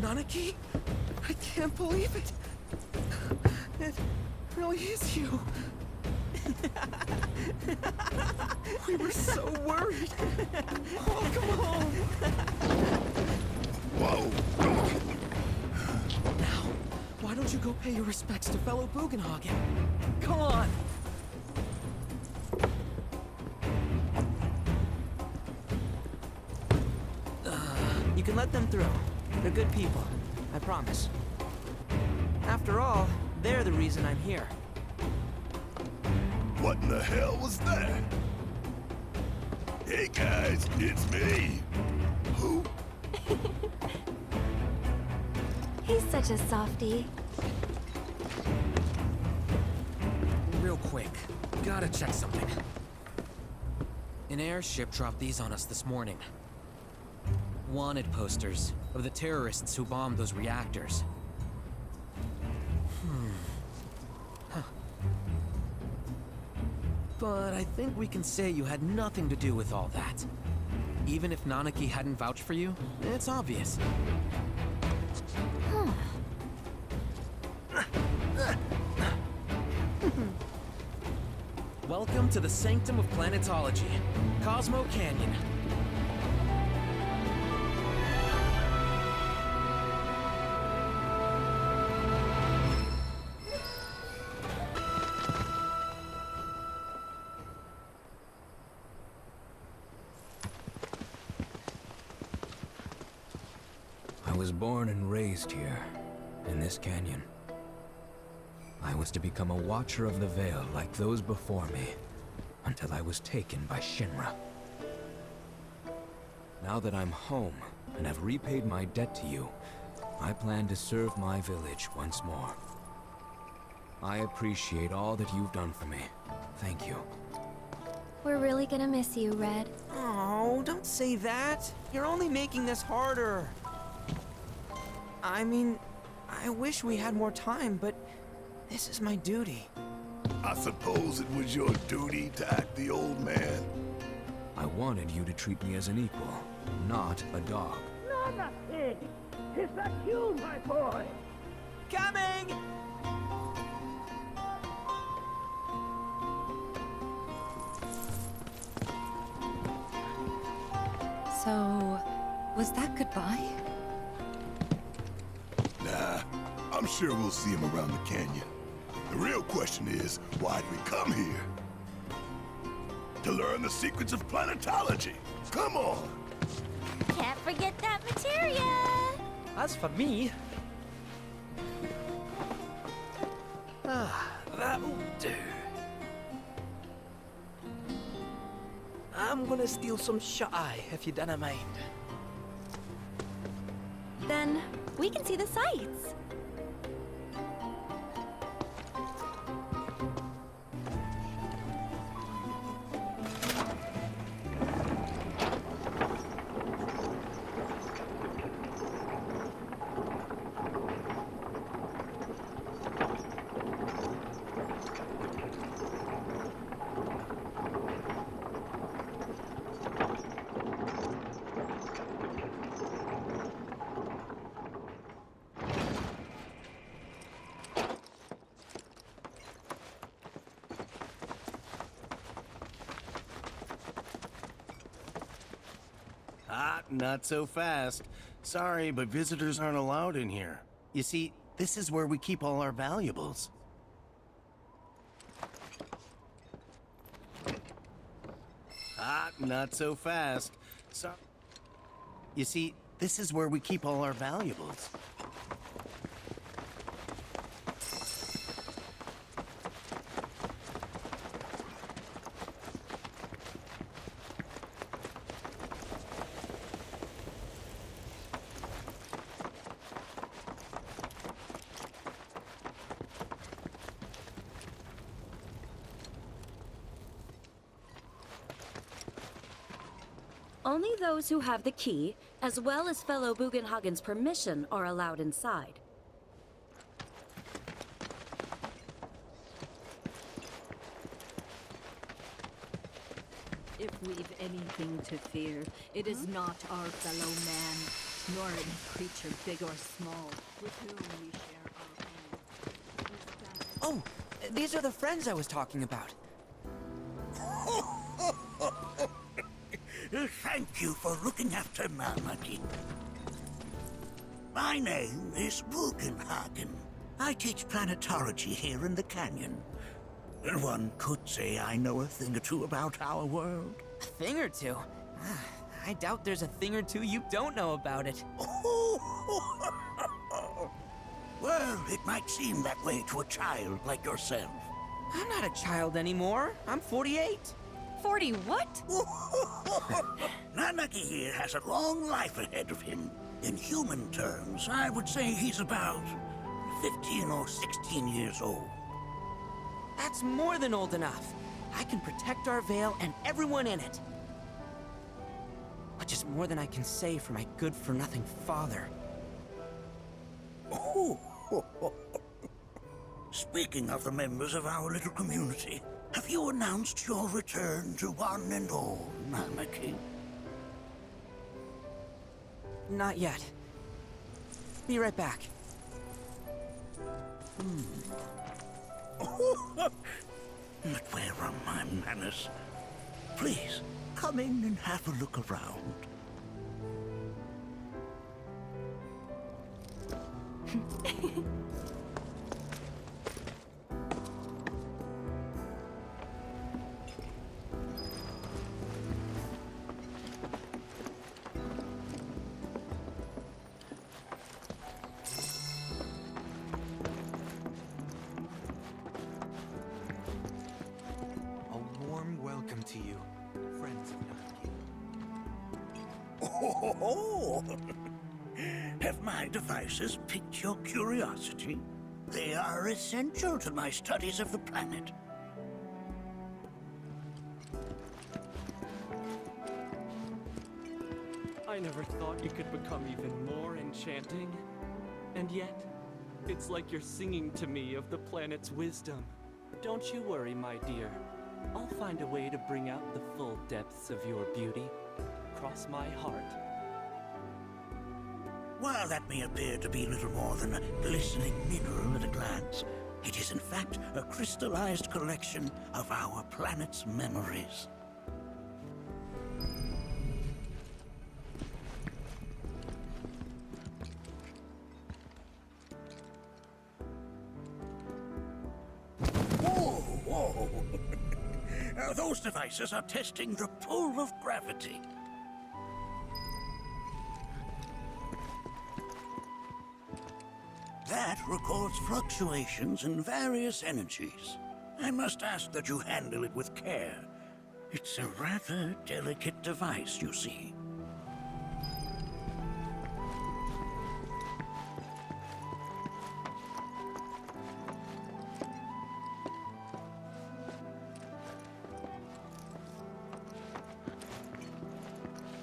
Nanaki? I can't believe it. It really is you. We were so worried. Oh, come home. Whoa! Now, why don't you go pay your respects to fellow Bugenhagen? Come on. You can let them through. They're good people. I promise. After all, they're the reason I'm here. What in the hell was that? Hey guys, it's me! Who? He's such a softie. Real quick, gotta check something. An airship dropped these on us this morning. Wanted posters of the terrorists who bombed those reactors. But I think we can say you had nothing to do with all that. Even if Nanaki hadn't vouched for you, it's obvious. Welcome to the Sanctum of Planetology, Cosmo Canyon. I was born and raised here, in this canyon. I was to become a Watcher of the Veil like those before me, until I was taken by Shinra. Now that I'm home, and have repaid my debt to you, I plan to serve my village once more. I appreciate all that you've done for me. Thank you. We're really gonna miss you, Red. Oh, don't say that. You're only making this harder. I mean, I wish we had more time, but this is my duty. I suppose it was your duty to act the old man. I wanted you to treat me as an equal, not a dog. Nanaki! Is that you, my boy? Coming! So, was that goodbye? Nah, I'm sure we'll see him around the canyon. The real question is, why'd we come here? To learn the secrets of planetology. Come on! Can't forget that materia! As for me... that'll do. I'm gonna steal some shut-eye, if you don't mind. Then we can see the sights. Not so fast. Sorry, but visitors aren't allowed in here. You see, this is where we keep all our valuables. Not so fast. You see, this is where we keep all our valuables. Only those who have the key, as well as fellow Bugenhagen's permission, are allowed inside. If we've anything to fear, it is not our fellow man. nor any creature big or small with whom we share our home. Oh, these are the friends I was talking about. Thank you for looking after Nanaki. My name is Bugenhagen. I teach planetology here in the canyon. One could say I know a thing or two about our world. A thing or two? I doubt there's a thing or two you don't know about it. Well, it might seem that way to a child like yourself. I'm not a child anymore. I'm 48. 40 what? Nanaki here has a long life ahead of him. In human terms, I would say he's about 15 or 16 years old. That's more than old enough. I can protect our Veil and everyone in it. Which is more than I can say for my good-for-nothing father. Speaking of the members of our little community, have you announced your return to one and all, Nanaki? Not yet. Be right back. But where are my manners? Please, come in and have a look around. A warm welcome to you, friends of Nanaki. Oh, have my devices piqued your curiosity? They are essential to my studies of the planet. I never thought you could become even more enchanting. And yet, it's like you're singing to me of the planet's wisdom. Don't you worry, my dear. I'll find a way to bring out the full depths of your beauty. Cross my heart. While that may appear to be little more than a glistening mineral at a glance, it is in fact a crystallized collection of our planet's memories. Whoa! Those devices are testing the pull of gravity. That records fluctuations in various energies. I must ask that you handle it with care. It's a rather delicate device, you see.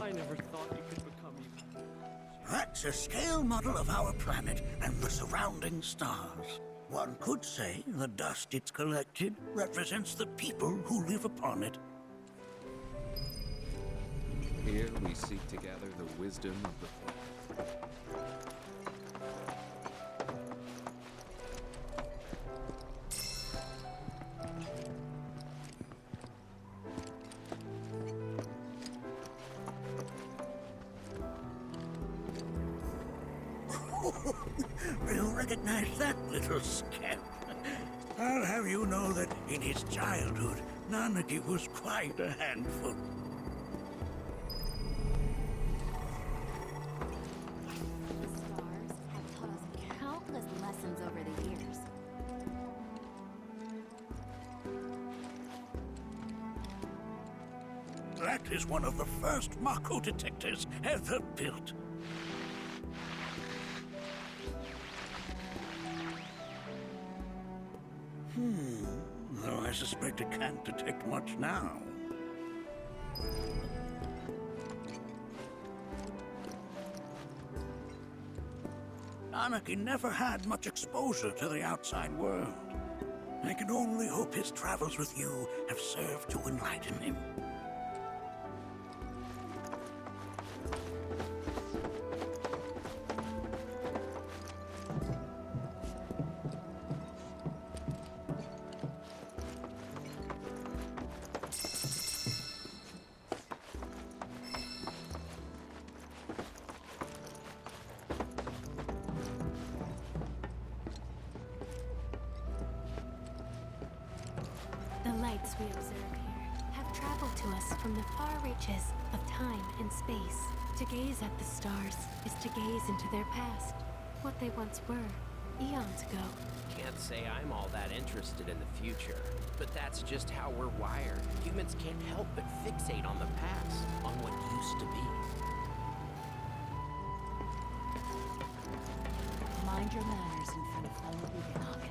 I never thought you could become even... That's a scale model of our planet and the surrounding stars. One could say the dust it's collected represents the people who live upon it. Here we seek to gather the wisdom of the planet. You'll recognize that little scamp. I'll have you know that in his childhood, Nanaki was quite a handful. The stars have taught us countless lessons over the years. That is one of the first Mako detectors ever built. Though I suspect it can't detect much now. Nanaki never had much exposure to the outside world. I can only hope his travels with you have served to enlighten him. sights we observe here have traveled to us from the far reaches of time and space. To gaze at the stars is to gaze into their past, what they once were, eons ago. Can't say I'm all that interested in the future, but that's just how we're wired. Humans can't help but fixate on the past, on what used to be. Mind your manners in front of fellow Bugenhagen.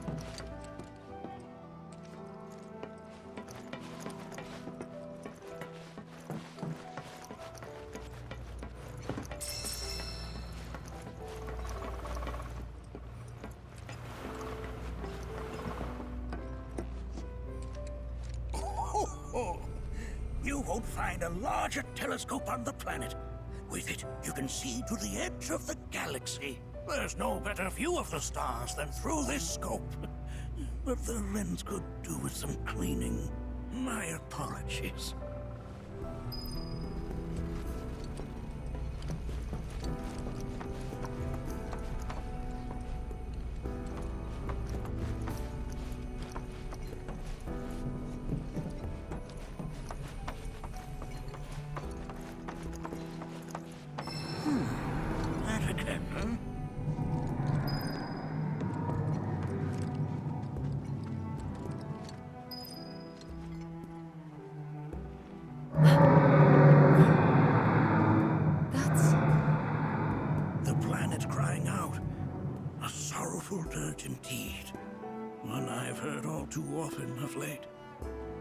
You won't find a larger telescope on the planet. With it, you can see to the edge of the galaxy. There's no better view of the stars than through this scope. But the lens could do with some cleaning. My apologies. That again, huh? The planet crying out. A sorrowful dirge indeed. One I've heard all too often of late.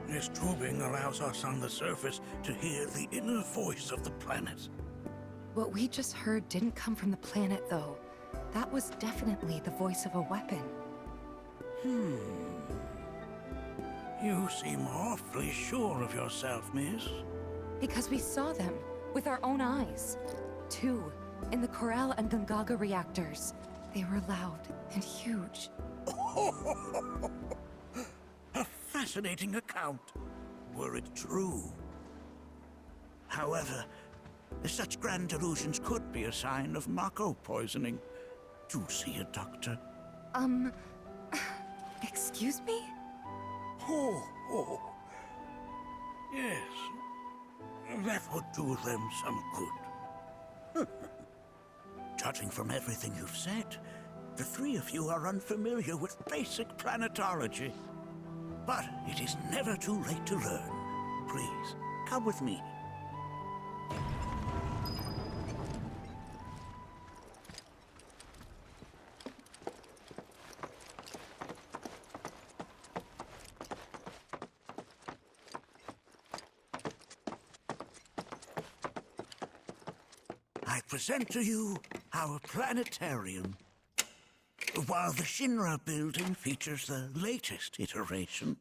This tubing allows us on the surface to hear the inner voice of the planet. What we just heard didn't come from the planet, though. That was definitely the voice of a weapon. You seem awfully sure of yourself, miss. Because we saw them with our own eyes. Two, in the Corral and Gungaga reactors. They were loud and huge. A fascinating account, were it true. However, such grand delusions could be a sign of Mako poisoning. Do see a doctor. Excuse me? Oh. Yes. That would do them some good. Judging from everything you've said, the three of you are unfamiliar with basic planetology. But it is never too late to learn. Please, come with me. I present to you our planetarium. While the Shinra building features the latest iteration,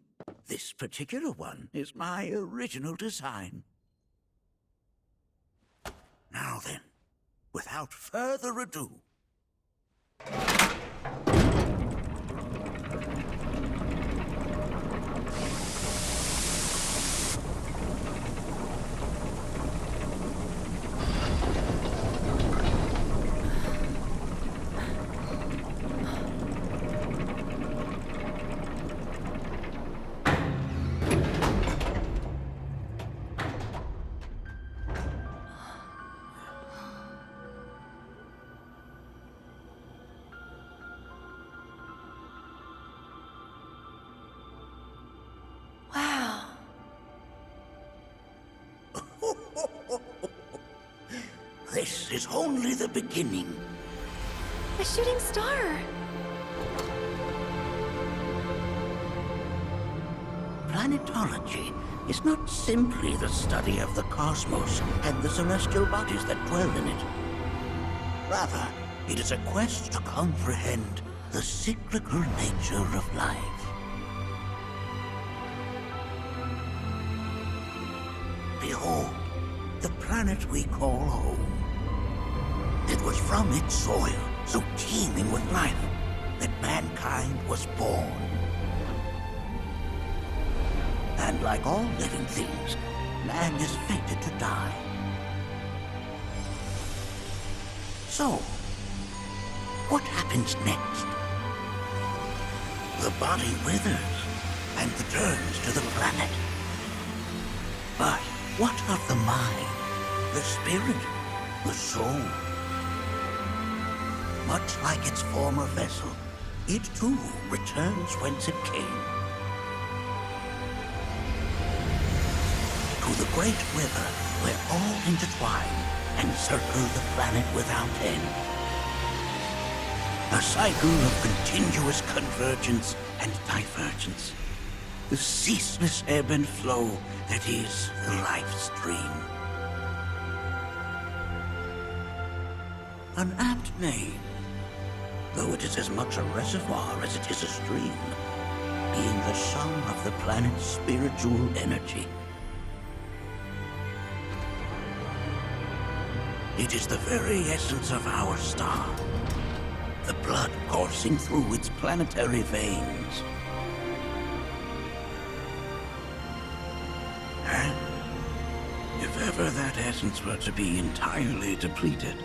this particular one is my original design. Now then, without further ado, Wow. this is only the beginning. A shooting star! Planetology is not simply the study of the cosmos and the celestial bodies that dwell in it. Rather, it is a quest to comprehend the cyclical nature of life. Behold, the planet we call home. It was from its soil, so teeming with life, that mankind was born. And like all living things, man is fated to die. So, what happens next? The body withers, and returns to the planet. But what of the mind, the spirit, the soul? Much like its former vessel, it too returns whence it came. To the great river where all intertwine and circle the planet without end. A cycle of continuous convergence and divergence. The ceaseless ebb and flow that is the life stream. An apt name, though it is as much a reservoir as it is a stream, being the sum of the planet's spiritual energy. It is the very essence of our star, the blood coursing through its planetary veins. And if ever that essence were to be entirely depleted,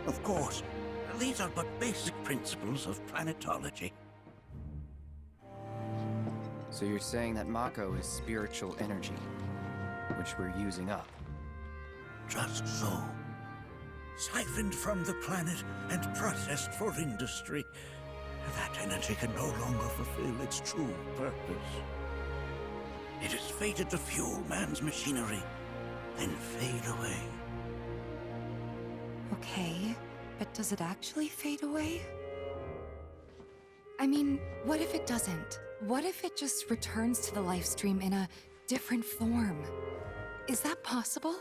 of course, these are but basic principles of planetology. So you're saying that Mako is spiritual energy, which we're using up? Just so. Siphoned from the planet and processed for industry, that energy can no longer fulfill its true purpose. It is fated to fuel man's machinery, then fade away. Okay, but does it actually fade away? I mean, what if it doesn't? What if it just returns to the life stream in a different form? Is that possible?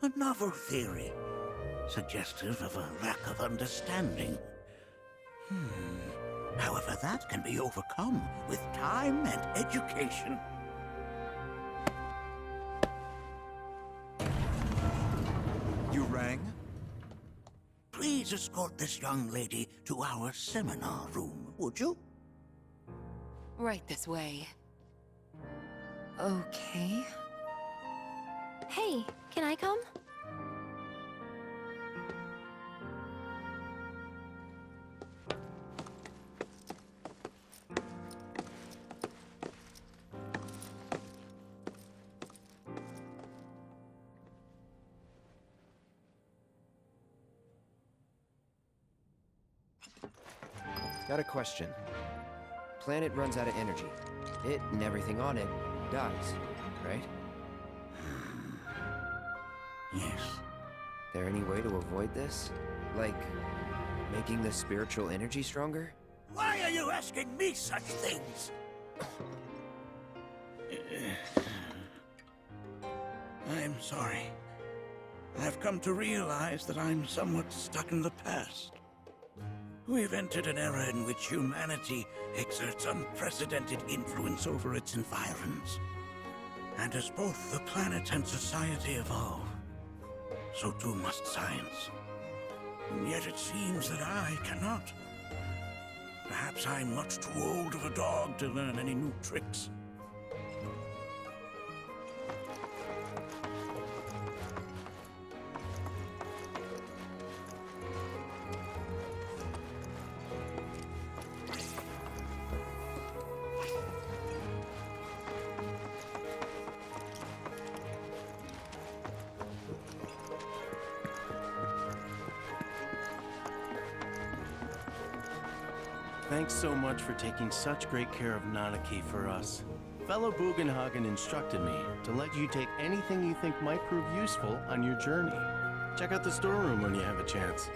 A novel theory, suggestive of a lack of understanding. However, that can be overcome with time and education. You rang? Please escort this young lady to our seminar room, would you? Right this way. Okay. Hey, can I come? Got a question. Planet runs out of energy. It and everything on it dies, right? Yes. There any way to avoid this? Like, making the spiritual energy stronger? Why are you asking me such things? I'm sorry. I've come to realize that I'm somewhat stuck in the past. We've entered an era in which humanity exerts unprecedented influence over its environs. And as both the planet and society evolve, so too must science. And yet it seems that I cannot. Perhaps I'm much too old of a dog to learn any new tricks. Thanks so much for taking such great care of Nanaki for us. Fellow Bugenhagen instructed me to let you take anything you think might prove useful on your journey. Check out the storeroom when you have a chance.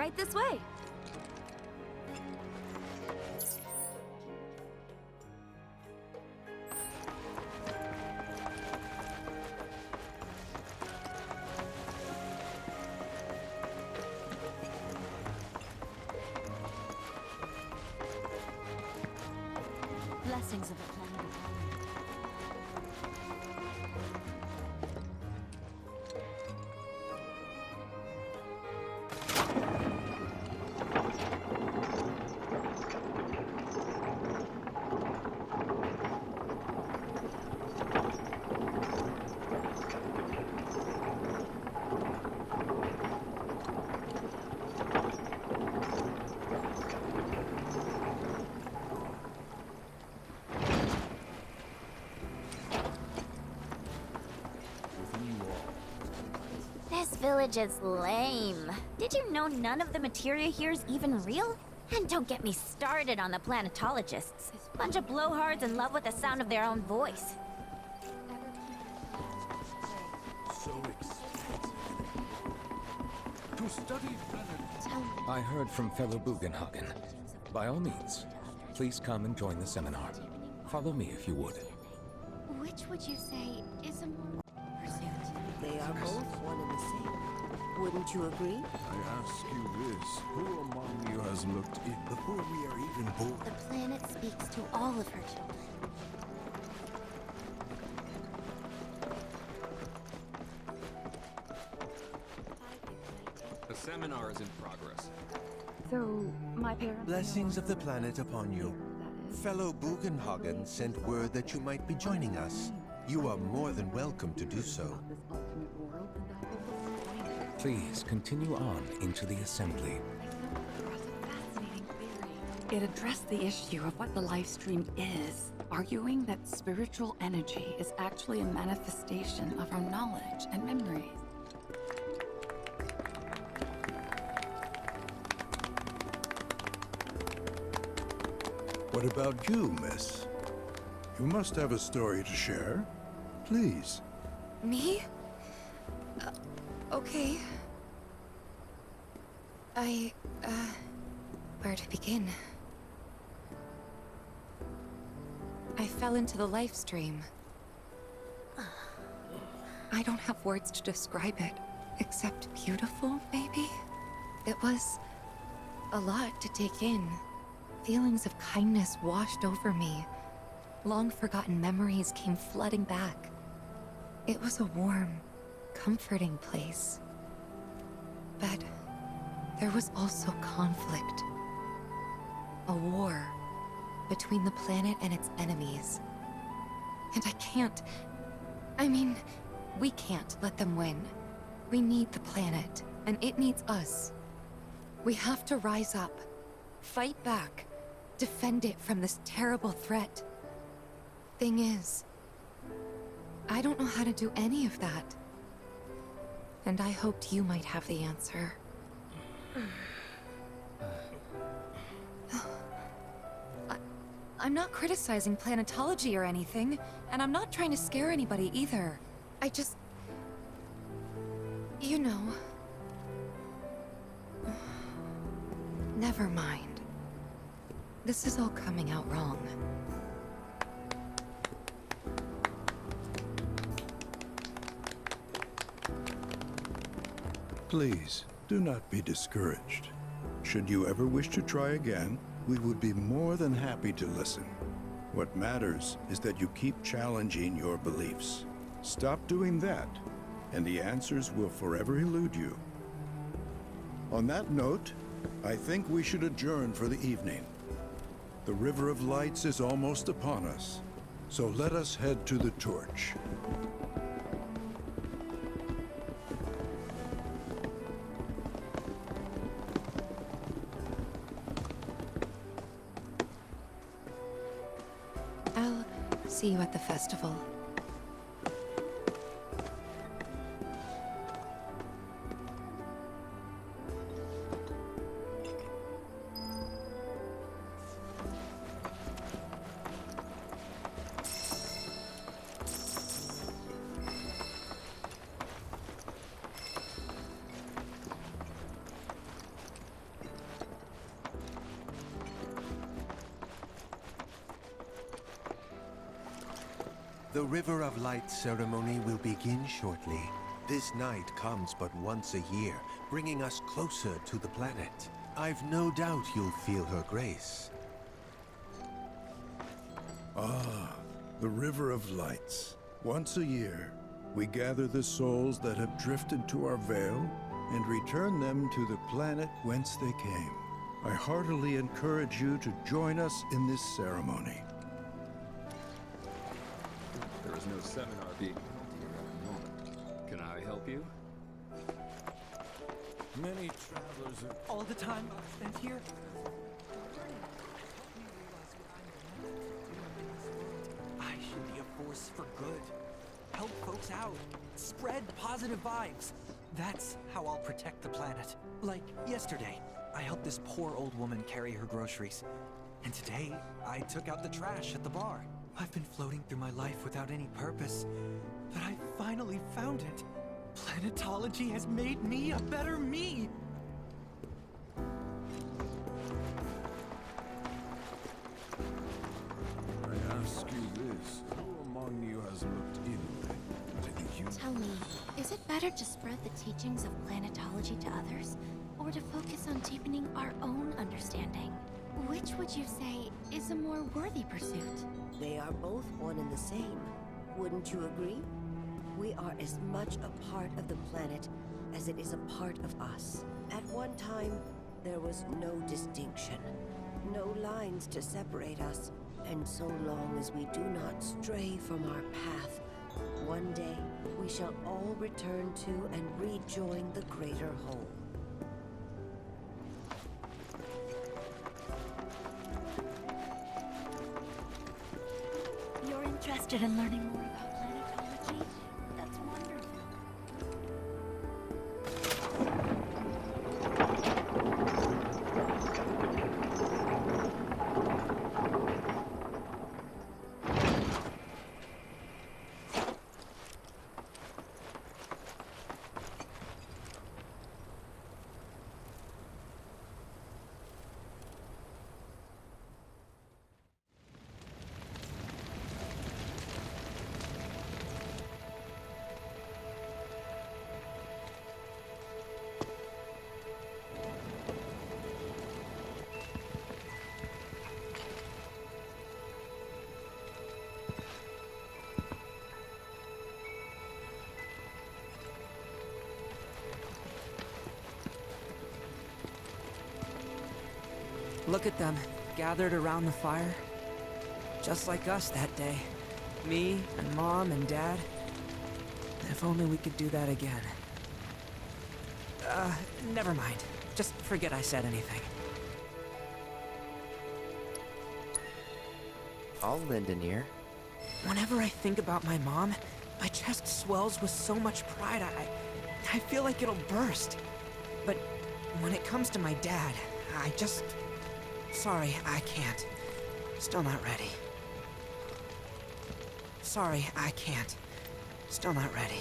Right this way. Blessings of the planet upon you. This village is lame. Did you know none of the materia here is even real? And don't get me started on the planetologists. Bunch of blowhards in love with the sound of their own voice. So expensive. To study planet. I heard from fellow Bugenhagen. By all means, please come and join the seminar. Follow me if you would. Which would you say is a more pursuit? They are both one and the same. Wouldn't you agree? I ask you this, who among you has looked in before we are even born? The planet speaks to all of her children. A seminar is in progress. So, my parents... Blessings of the planet upon you. Fellow Bugenhagen sent word that you might be joining us. You are more than welcome to do so. Please continue on into the assembly. It addressed the issue of what the life stream is, arguing that spiritual energy is actually a manifestation of our knowledge and memories. What about you, miss? You must have a story to share. Please. Me? Okay. Where to begin? I fell into the life stream. I don't have words to describe it, except beautiful, maybe? It was a lot to take in. Feelings of kindness washed over me. Long-forgotten memories came flooding back. It was a warm, comforting place. But there was also conflict. A war between the planet and its enemies. And we can't let them win. We need the planet, and it needs us. We have to rise up, fight back, defend it from this terrible threat. Thing is, I don't know how to do any of that. And I hoped you might have the answer. I'm not criticizing planetology or anything, and I'm not trying to scare anybody either. I just... you know... Never mind. This is all coming out wrong. Please, do not be discouraged. Should you ever wish to try again, we would be more than happy to listen. What matters is that you keep challenging your beliefs. Stop doing that, and the answers will forever elude you. On that note, I think we should adjourn for the evening. The River of Lights is almost upon us, so let us head to the torch. I'll see you at the festival. The River of Light ceremony will begin shortly. This night comes but once a year, bringing us closer to the planet. I've no doubt you'll feel her grace. Ah, the River of Lights. Once a year, we gather the souls that have drifted to our veil and return them to the planet whence they came. I heartily encourage you to join us in this ceremony. There is no seminar being held here at the moment. Can I help you? Many travelers are... All the time I've spent here? I should be a force for good. Help folks out. Spread positive vibes. That's how I'll protect the planet. Like yesterday, I helped this poor old woman carry her groceries. And today, I took out the trash at the bar. I've been floating through my life without any purpose, but I finally found it. Planetology has made me a better me! I ask you this, who among you has looked inward to the human... Tell me, is it better to spread the teachings of planetology to others, or to focus on deepening our own understanding? Which would you say is a more worthy pursuit? They are both one and the same. Wouldn't you agree? We are as much a part of the planet as it is a part of us. At one time, there was no distinction, no lines to separate us. And so long as we do not stray from our path, one day we shall all return to and rejoin the greater whole. You're interested in learning more about planetology? That's wonderful. Look at them, gathered around the fire. Just like us that day. Me and Mom and Dad. If only we could do that again. Never mind. Just forget I said anything. I'll lend an ear. Whenever I think about my mom, my chest swells with so much pride, I feel like it'll burst. But when it comes to my dad, I just... Sorry, I can't. Still not ready. Sorry, I can't. Still not ready.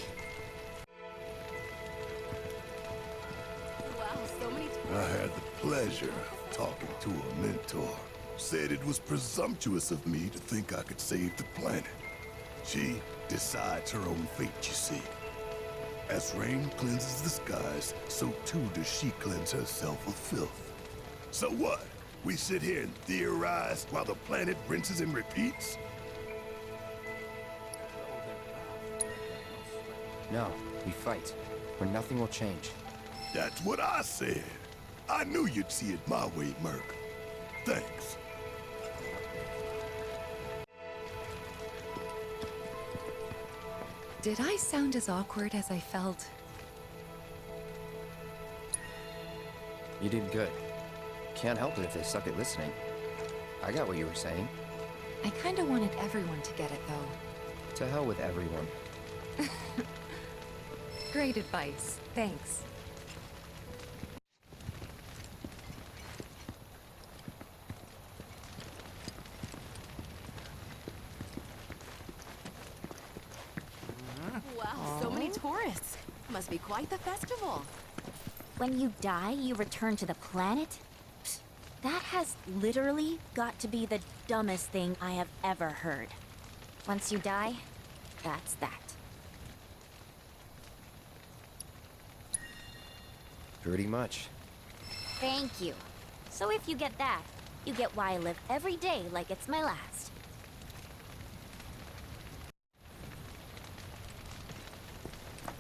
Wow, so many... I had the pleasure of talking to a mentor. Said it was presumptuous of me to think I could save the planet. She decides her own fate, you see. As rain cleanses the skies, so too does she cleanse herself of filth. So what? We sit here and theorize while the planet rinses and repeats? No, we fight, where nothing will change. That's what I said. I knew you'd see it my way, Merc. Thanks. Did I sound as awkward as I felt? You did good. Can't help it if they suck at listening. I got what you were saying. I kinda wanted everyone to get it, though. To hell with everyone. Great advice. Thanks. Wow, so many tourists. Must be quite the festival. When you die, you return to the planet? Psst, that has literally got to be the dumbest thing I have ever heard. Once you die, That's that. Pretty much. Thank you. So if you get that, you get why I live every day like it's my last.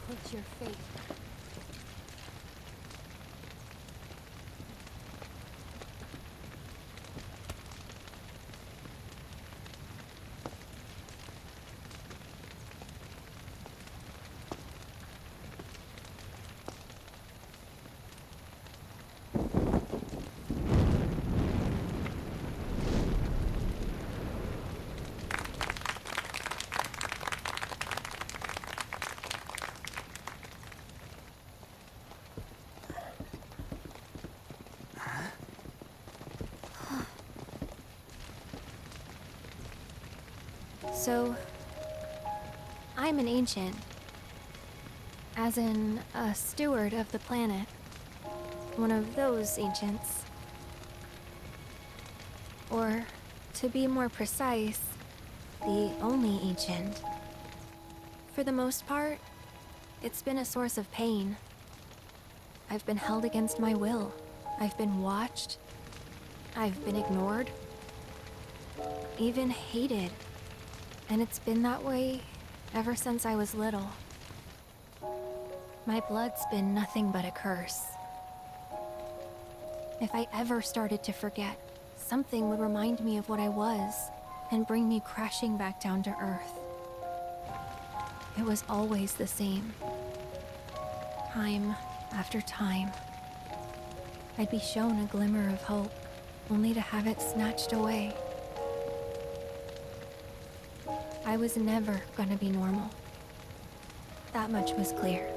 Put your faith. So, I'm an ancient. As in, a steward of the planet. One of those ancients. Or, to be more precise, the only ancient. For the most part, it's been a source of pain. I've been held against my will. I've been watched. I've been ignored. Even hated. And it's been that way ever since I was little. My blood's been nothing but a curse. If I ever started to forget, something would remind me of what I was and bring me crashing back down to Earth. It was always the same. Time after time. I'd be shown a glimmer of hope, only to have it snatched away. I was never gonna be normal. That much was clear.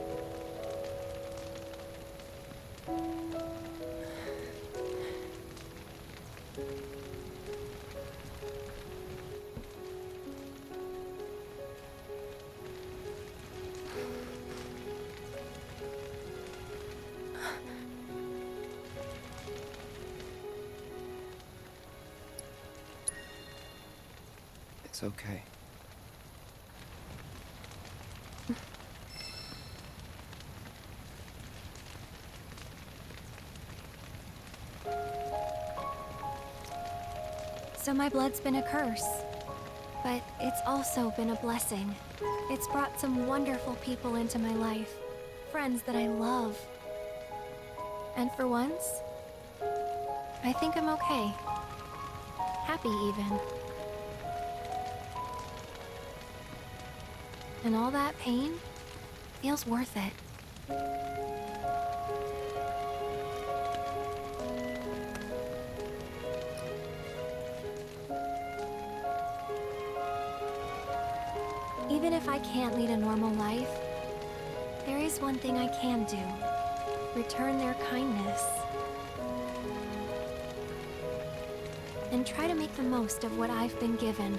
It's okay. So my blood's been a curse. But it's also been a blessing. It's brought some wonderful people into my life. Friends that I love. And for once, I think I'm okay. Happy even. And all that pain feels worth it. Even if I can't lead a normal life, there is one thing I can do. Return their kindness. And try to make the most of what I've been given.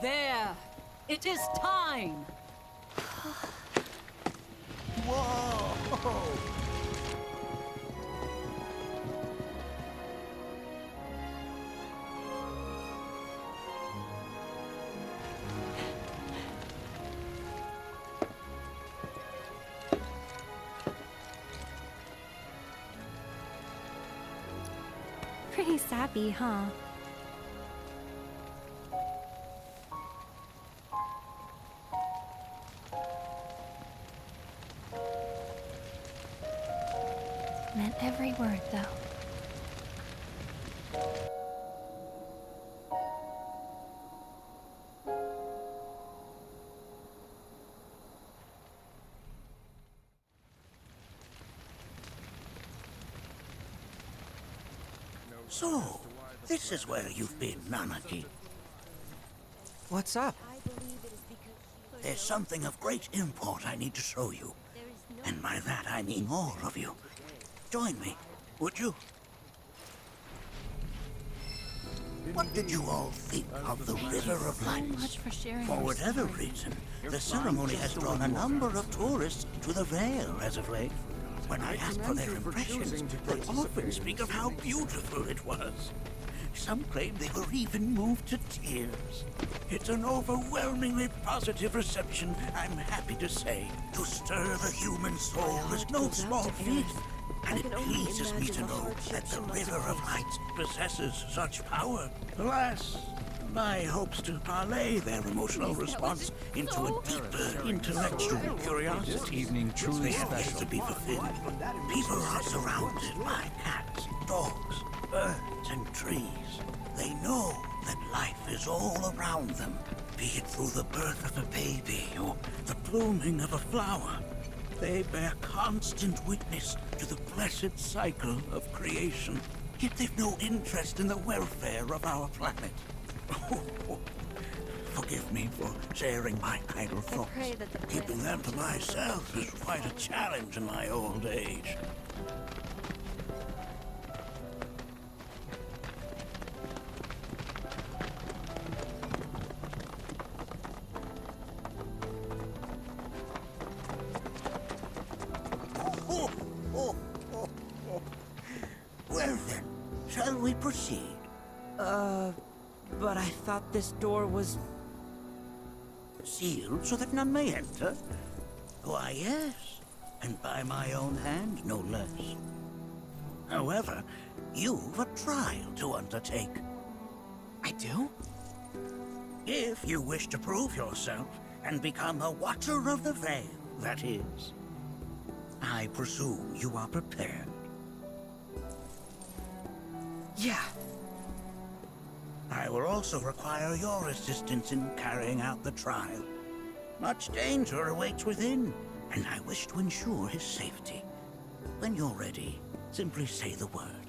There! It is time! Whoa! pretty sappy, huh? Meant every word, though. So, this is where you've been, Nanaki. What's up? There's something of great import I need to show you. And by that I mean all of you. Join me, would you? What did you all think of the River of Light? So much for sharing For your whatever story. reason, the ceremony has drawn a number of tourists to the Vale as of late. When I ask for their impressions, they often speak of how beautiful it was. Some claim they were even moved to tears. It's an overwhelmingly positive reception, I'm happy to say. To stir the human soul is no small feat, and it pleases me to know that the River of Light possesses such power. Alas, my hopes to parlay their emotional response into a deeper intellectual curiosity. This evening truly they have yet special. to be fulfilled. People are surrounded by cats, dogs, birds, and trees. They know that life is all around them, be it through the birth of a baby or the blooming of a flower. They bear constant witness to the blessed cycle of creation. Yet they've no interest in the welfare of our planet. Forgive me for sharing my idle thoughts. Keeping them to myself is quite a challenge in my old age. Well then, shall we proceed? But I thought this door was... Sealed so that none may enter? Why, yes. And by my own hand, no less. However, you've a trial to undertake. I do? If you wish to prove yourself and become a Watcher of the Veil, that is. I presume you are prepared. Yeah. I will also require your assistance in carrying out the trial. Much danger awaits within, and I wish to ensure his safety. When you're ready, simply say the word,